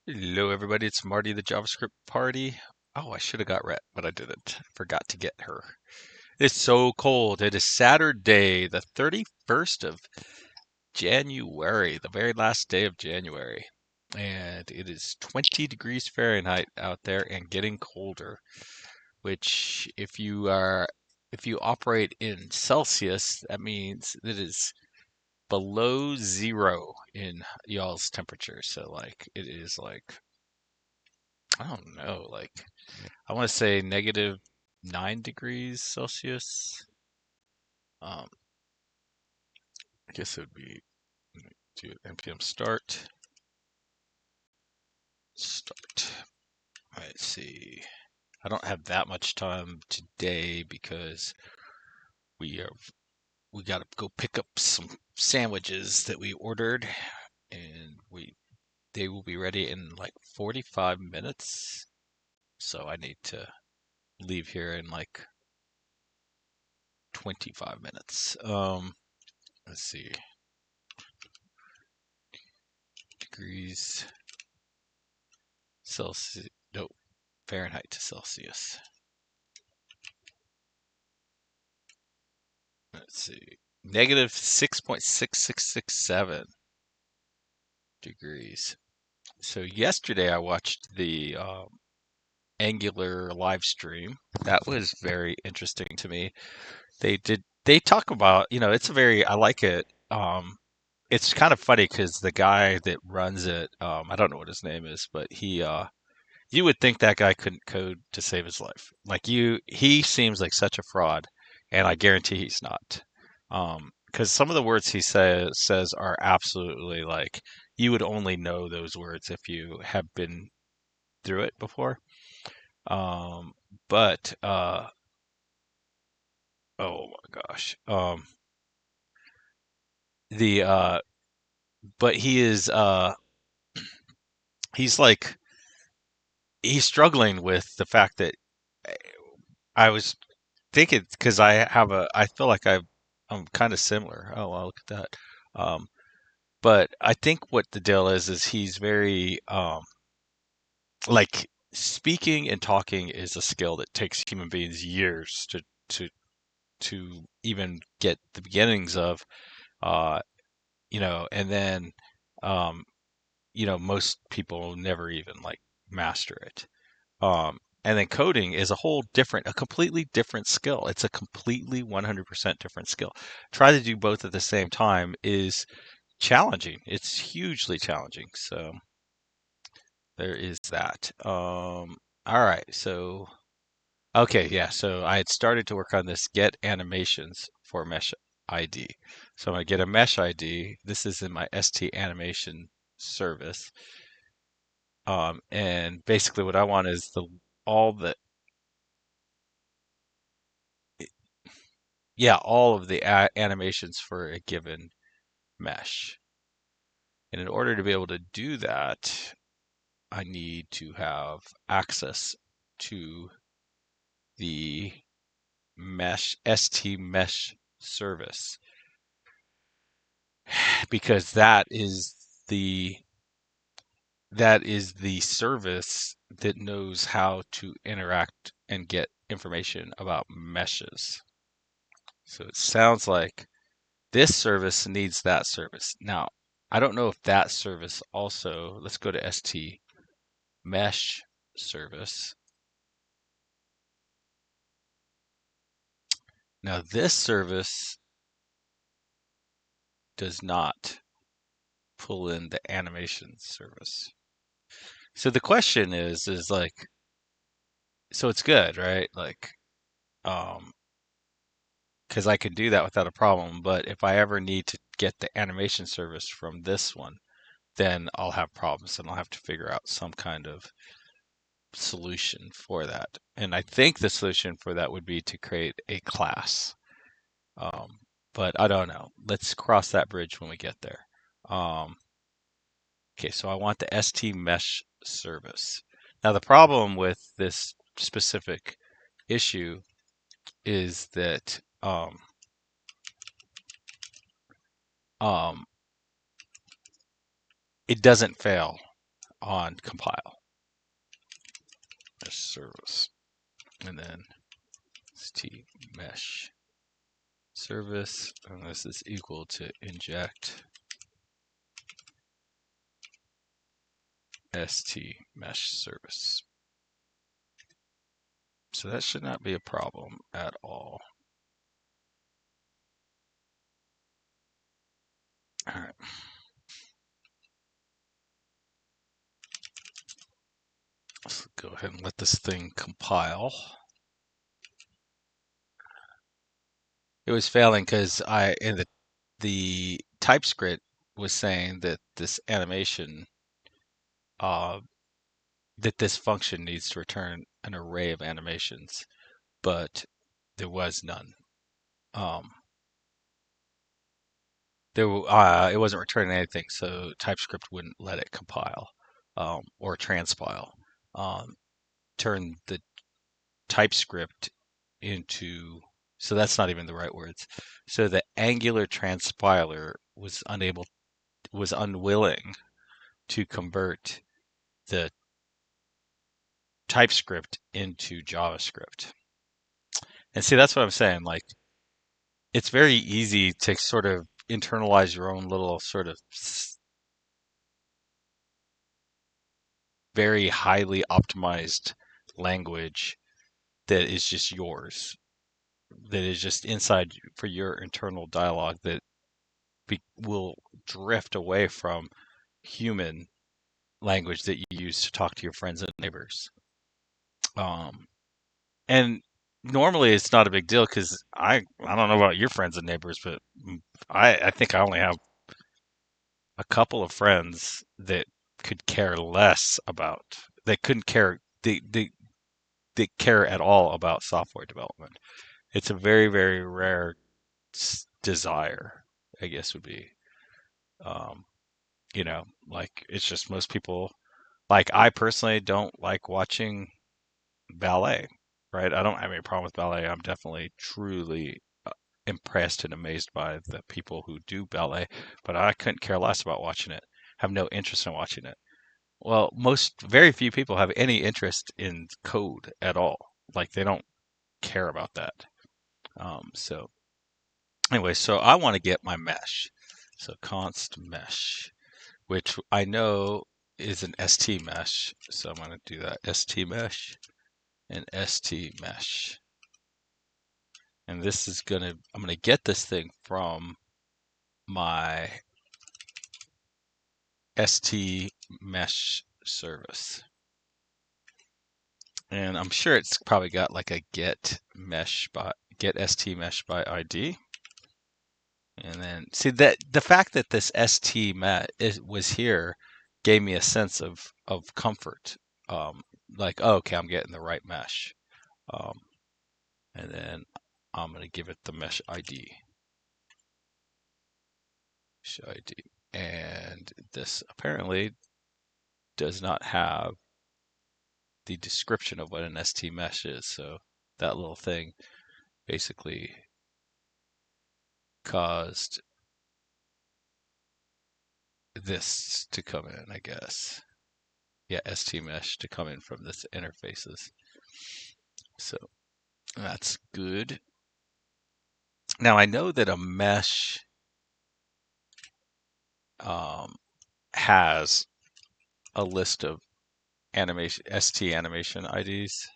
Hello, everybody. It's Marty, the JavaScript party. Oh, I should have got Rhett, but I didn't. Forgot to get her. It's so cold. It is Saturday, the 31st of January, the very last day of January. And it is 20 degrees Fahrenheit out there and getting colder, which if you operate in Celsius, that means it is below zero in y'all's temperature. So like it is like I don't know, like I want to say negative 9 degrees Celsius. Um, I guess it would be do npm start. Start. Let's see. I don't have that much time today because we are we got to go pick up some sandwiches that we ordered, and they will be ready in like 45 minutes. So I need to leave here in like 25 minutes. Let's see. Degrees Celsius, no, Fahrenheit to Celsius. Let's see, negative 6.6667 degrees. So yesterday I watched the Angular live stream. That was very interesting to me. They talk about, it's a very, I like it. It's kind of funny because the guy that runs it, I don't know what his name is, but you would think that guy couldn't code to save his life. He seems like such a fraud, and I guarantee he's not. Because some of the words he says are absolutely like you would only know those words if you have been through it before. Um, but oh my gosh, the but he's like he's struggling with the fact that I was thinking because I feel like I'm kind of similar. Oh, well, look at that. Um, but I think what the deal is he's very like speaking and talking is a skill that takes human beings years to to even get the beginnings of. Uh, and then um, most people never even like master it. And then coding is a completely different skill. It's a completely 100% different skill. Try to do both at the same time is challenging. It's hugely challenging. So there is that. All right. So, okay. Yeah. So I had started to work on this get animations for mesh ID. So I'm going to get a mesh ID. This is in my ST animation service. And basically what I want is all the all of the animations for a given mesh. And in order to be able to do that, I need to have access to the mesh ST mesh service because the that is the service that knows how to interact and get information about meshes. So it sounds like this service needs that service. Now, I don't know if that service also, let's go to ST mesh service. Now, this service does not pull in the animation service. So the question is like, so it's good, right? Like, um, because I can do that without a problem. But if I ever need to get the animation service from this one, then I'll have problems and I'll have to figure out some kind of solution for that. And I think the solution for that would be to create a class. Um, but I don't know. Let's cross that bridge when we get there. Um, okay, so I want the ST mesh service. Now, the problem with this specific issue is that um, it doesn't fail on compile mesh service, and then st mesh service, and this is equal to inject st mesh service. So that should not be a problem at all. All right. Let's go ahead and let this thing compile. It was failing because in the TypeScript was saying that this animation, that this function needs to return an array of animations, but there was none. It wasn't returning anything, so TypeScript wouldn't let it compile or transpile. Turn the TypeScript into, so that's not even the right words. So the Angular transpiler was unwilling to convert the TypeScript into JavaScript. And see, that's what I'm saying. Like, it's very easy to sort of internalize your own little sort of very highly optimized language that is just yours, that is just inside for your internal dialogue, that will drift away from human language that you use to talk to your friends and neighbors. And normally it's not a big deal because I don't know about your friends and neighbors, but I think I only have a couple of friends that could care less about, they couldn't care, they care at all about software development. It's a very, very rare desire, I guess would be. Um, like it's just most people, like I personally don't like watching ballet, right? I don't have any problem with ballet. I'm definitely truly impressed and amazed by the people who do ballet, but I couldn't care less about watching it. Have no interest in watching it. Well, very few people have any interest in code at all. Like they don't care about that. So anyway, so I want to get my mesh. So const mesh, which I know is an st mesh. So I'm going to do that st mesh and st mesh. And this is I'm going to get this thing from my st mesh service. And I'm sure it's probably got like a get st mesh by ID. And then see that the fact that this st met was here gave me a sense of comfort. Like, oh, okay, I'm getting the right mesh. Um, and then I'm going to give it the mesh ID. Mesh ID. And this apparently does not have the description of what an st mesh is. So that little thing basically caused this to come in, I guess. Yeah, st mesh to come in from this interfaces. So that's good. Now I know that a mesh has a list of st animation IDs.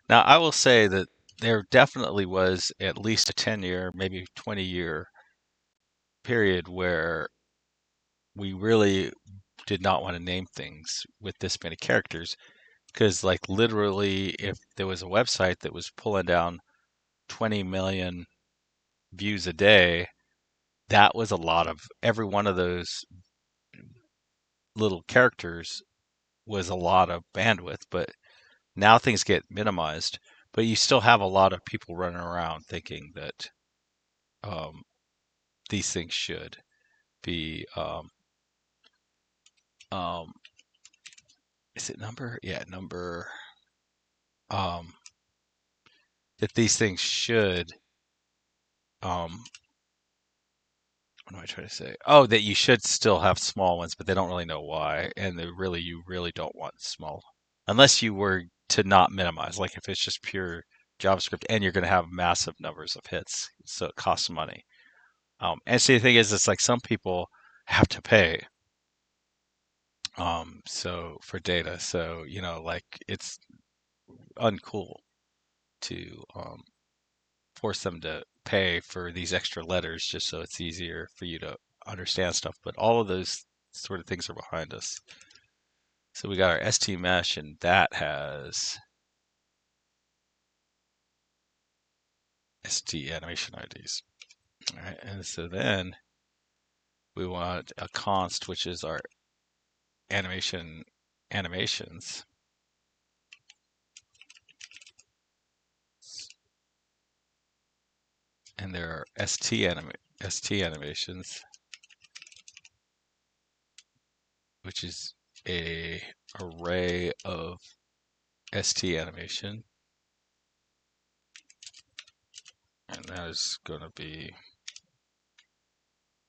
Now I will say that there definitely was at least a 10-year, maybe 20-year period where we really did not want to name things with this many characters, because like literally if there was a website that was pulling down 20 million views a day, that was a lot of, every one of those little characters was a lot of bandwidth. But now things get minimized, but you still have a lot of people running around thinking that um, these things should be um, is it number? Yeah, number. Um, that these things should um, what am I trying to say? Oh, that you should still have small ones, but they don't really know why, and you really don't want small, unless you were to not minimize. Like if it's just pure JavaScript, and you're going to have massive numbers of hits, so it costs money. And see, the thing is, it's like some people have to pay, so for data, so like it's uncool to force them to pay for these extra letters just so it's easier for you to understand stuff. But all of those sort of things are behind us. So we got our ST mesh, and that has ST animation IDs. All right, and so then we want a const, which is our animations. And there are ST animations, which is a array of ST animation. And that is going to be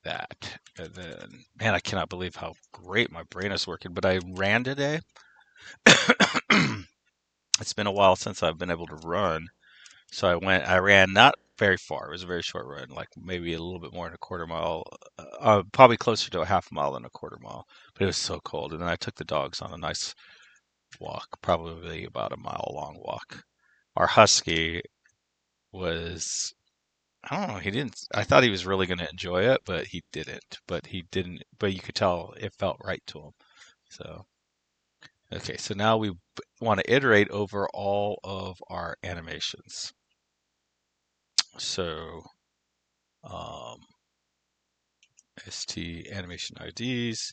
that. And then, man, I cannot believe how great my brain is working. But I ran today. It's been a while since I've been able to run. So I ran not very far. It was a very short run, like maybe a little bit more than a quarter mile, probably closer to a half mile than a quarter mile. But it was so cold. And then I took the dogs on a nice walk, probably about a mile long walk. Our husky was, I don't know, he didn't, I thought he was really going to enjoy it, but he didn't. But you could tell it felt right to him. So, okay, so now we want to iterate over all of our animations. So, um, ST animation IDs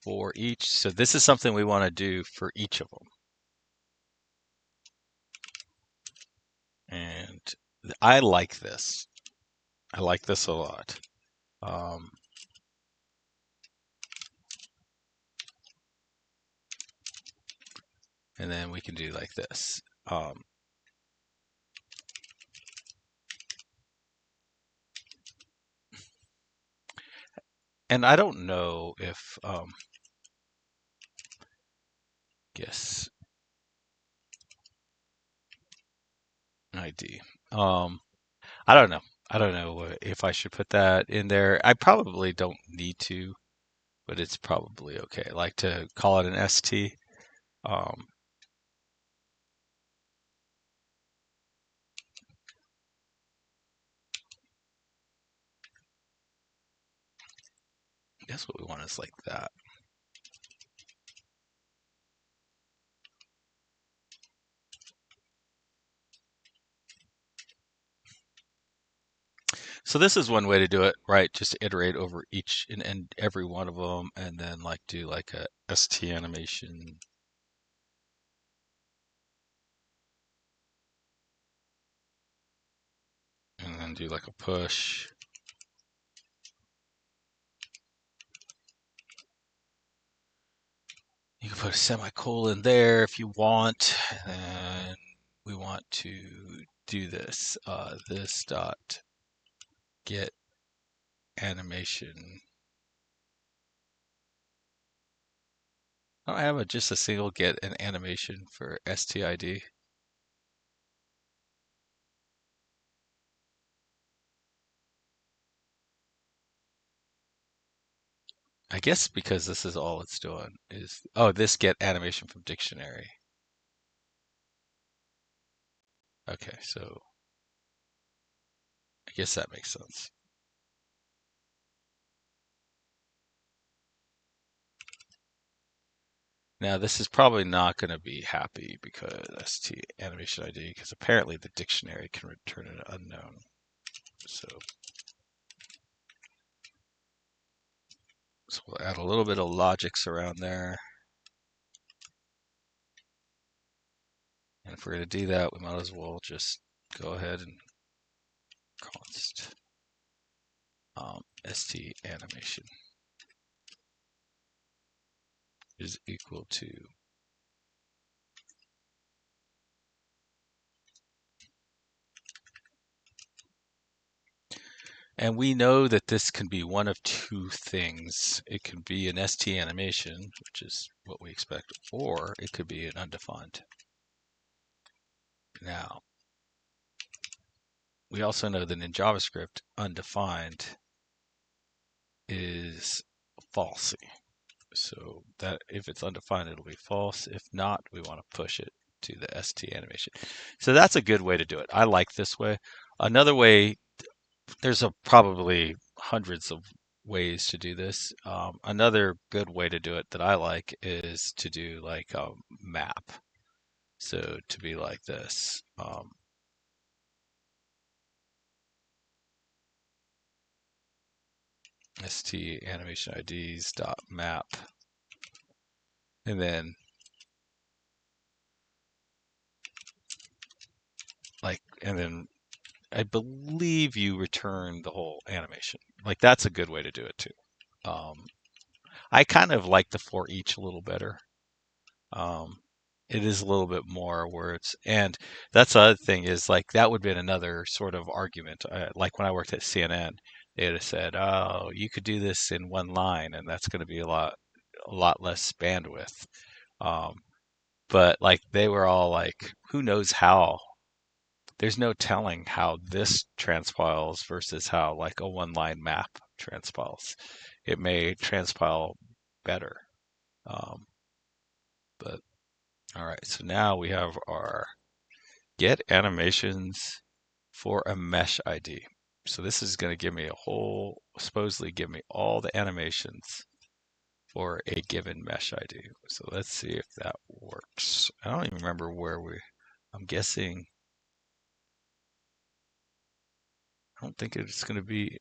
for each. So this is something we want to do for each of them. And I like this. I like this a lot. And then we can do like this. And I don't know if, guess ID. I don't know. I don't know if I should put that in there. I probably don't need to, but it's probably okay. I like to call it an ST. Um, I guess what we want is like that. So this is one way to do it, right? Just iterate over each and every one of them, and then like do like a ST animation. And then do like a push. You can put a semicolon there if you want. And we want to do this. This dot get animation. I don't have just a single get an animation for STID. I guess because this is all it's doing is, oh, this get animation from dictionary. Okay, so I guess that makes sense. Now this is probably not going to be happy because ST animation ID, because apparently the dictionary can return an unknown. So we'll add a little bit of logics around there. And if we're going to do that, we might as well just go ahead and const ST animation is equal to And we know that this can be one of two things. It can be an ST animation, which is what we expect, or it could be an undefined. Now, we also know that in JavaScript, undefined is false. So that if it's undefined, it'll be false. If not, we want to push it to the ST animation. So that's a good way to do it. I like this way. Another way, there's probably hundreds of ways to do this. Another good way to do it that I like is to do like a map. So to be like this. ST animation IDs dot map, and then I believe you return the whole animation. Like that's a good way to do it too. I kind of like the for each a little better. It is a little bit more words, and that's the other thing is like that would have been another sort of argument. Like when I worked at CNN, they would have said, "Oh, you could do this in one line, and that's going to be a lot less bandwidth." Um, but like they were all like, "Who knows how?" There's no telling how this transpiles versus how like a one-line map transpiles. It may transpile better. Um, but all right, so now we have our get animations for a mesh ID. So this is going to give me supposedly give me all the animations for a given mesh ID. So let's see if that works. I don't even remember I'm guessing I don't think it's going to be,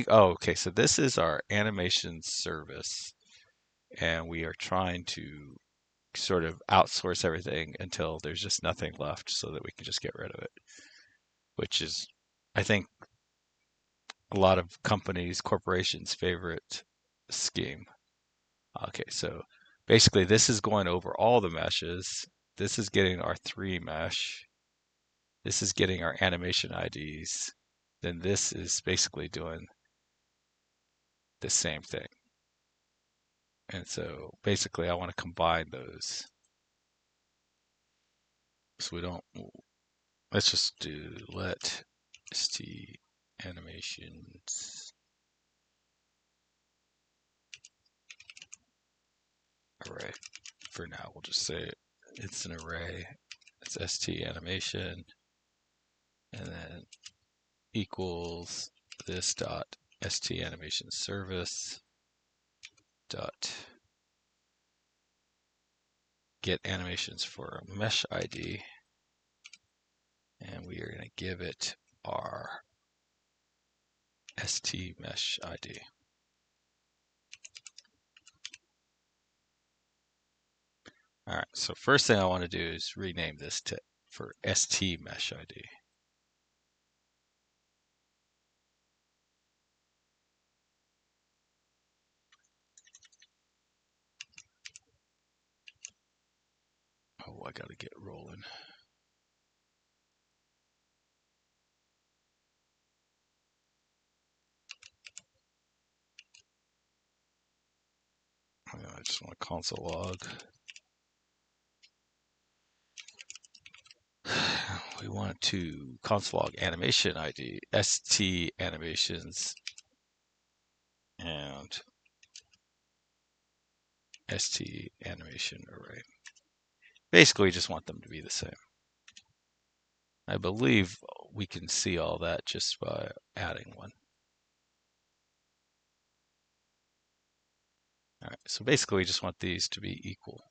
oh, okay. So this is our animation service, and we are trying to sort of outsource everything until there's just nothing left so that we can just get rid of it, which is, I think, a lot of corporations' favorite scheme. Okay, so basically this is going over all the meshes. This is getting our three mesh. This is getting our animation IDs. Then this is basically doing the same thing. And so basically I want to combine those. So let's just do let st animations array. For now, we'll just say it's an array. It's st animation, and then equals this dot st animation service dot get animations for a mesh ID, and we are going to give it our st mesh ID. All right, so first thing I want to do is rename this for st mesh ID. Oh, I got to get rolling. I just want to console log. We want to console log animation ID, st animations, and st animation array. Basically, we just want them to be the same. I believe we can see all that just by adding one. All right, so basically we just want these to be equal.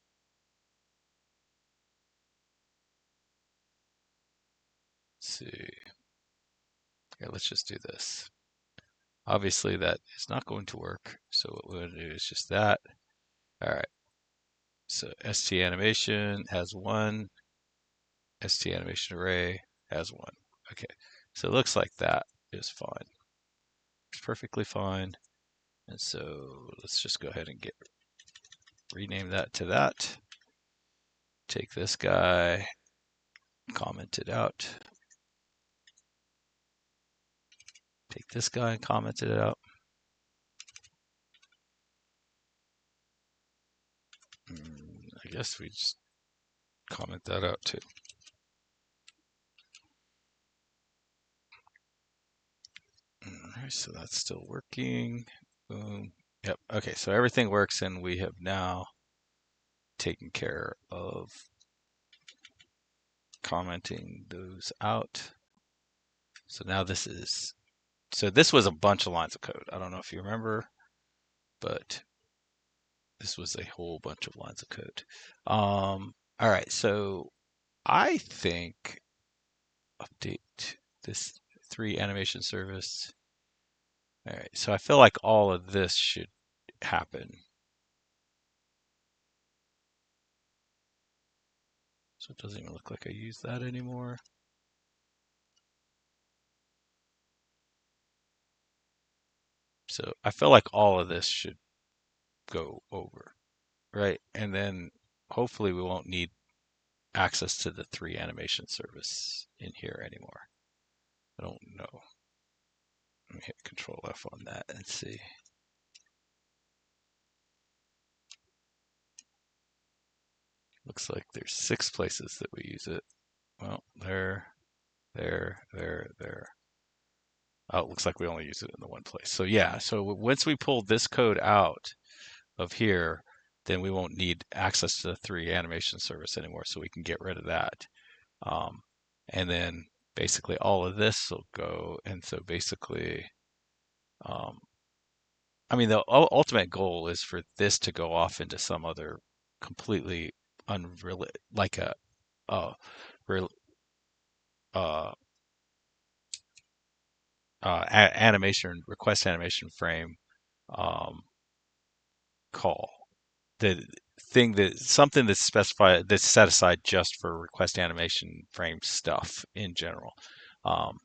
Let's see. Okay, let's just do this. Obviously that is not going to work. So what we're going to do is just that. All right. So st animation has one. St animation array has one. Okay. So it looks like that is fine. It's perfectly fine. And so let's just go ahead and rename that to that. Take this guy, comment it out, take this guy and comment it out. I guess we just comment that out too. All right, so that's still working. Boom. Yep. Okay, so everything works, and we have now taken care of commenting those out. So now this is, so this was a bunch of lines of code. I don't know if you remember, but this was a whole bunch of lines of code. All right, so I think update this 3 animation service. All right, so I feel like all of this should happen. So it doesn't even look like I use that anymore. So I feel like all of this should go over, right? And then hopefully we won't need access to the 3 animation service in here anymore. I don't know. Let me hit Control F on that and see. Looks like there's 6 places that we use it. Well, there. Oh, it looks like we only use it in the one place. So yeah, so once we pull this code out of here, then we won't need access to the 3 animation service anymore, so we can get rid of that. And then basically all of this will go, and so basically, I mean, the ultimate goal is for this to go off into some other completely unrelated, like a, uh, real, uh, animation request animation frame call. The thing that something that's specified that's set aside just for request animation frame stuff in general. Um,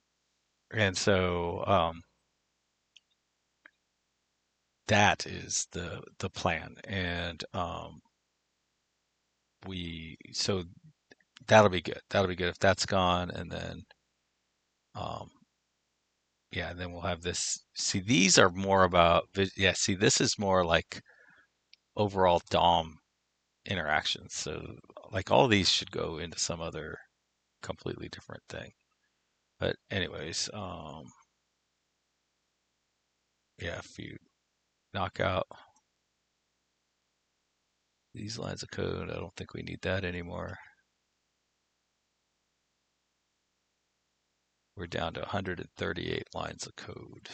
and so that is the plan. And so that'll be good. That'll be good if that's gone, and then um, yeah, and then we'll have this. See, these are more about yeah. See, this is more like overall DOM interactions. So like all these should go into some other completely different thing. But anyways, yeah, if you knock out these lines of code, I don't think we need that anymore. We're down to 138 lines of code.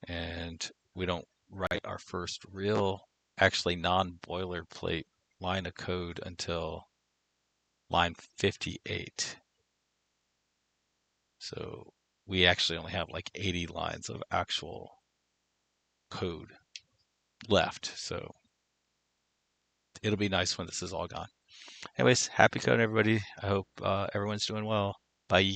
And we don't write our first real, actually non-boilerplate line of code until line 58. So we actually only have like 80 lines of actual code left. So it'll be nice when this is all gone. Anyways, happy coding, everybody. I hope everyone's doing well. Bye.